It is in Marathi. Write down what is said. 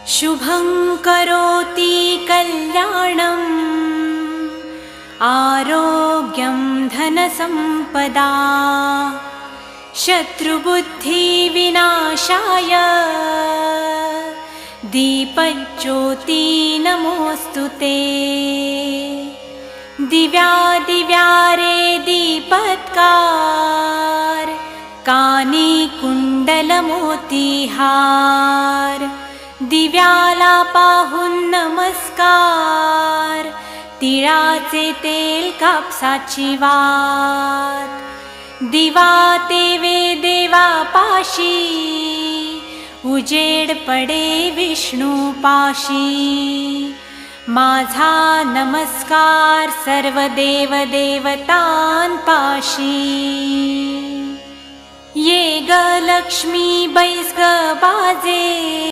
शुभं करोति कल्याणम् आरोग्यं धनसम्पदा शत्रुबुद्धिविनाशाय दीपज्योति नमोऽस्तुते। दिव्यादिव्यारे दीपत्कार कानी कुंडलमोतीहार दिव्याला पाहून नमस्कार तिळाचे तेल कापसाची वात दिवा तेवे देवा पाशी उजेड पडे विष्णू पाशी माझा नमस्कार सर्व देव देवतांपाशी। ये ग लक्ष्मी बैस ग बाजे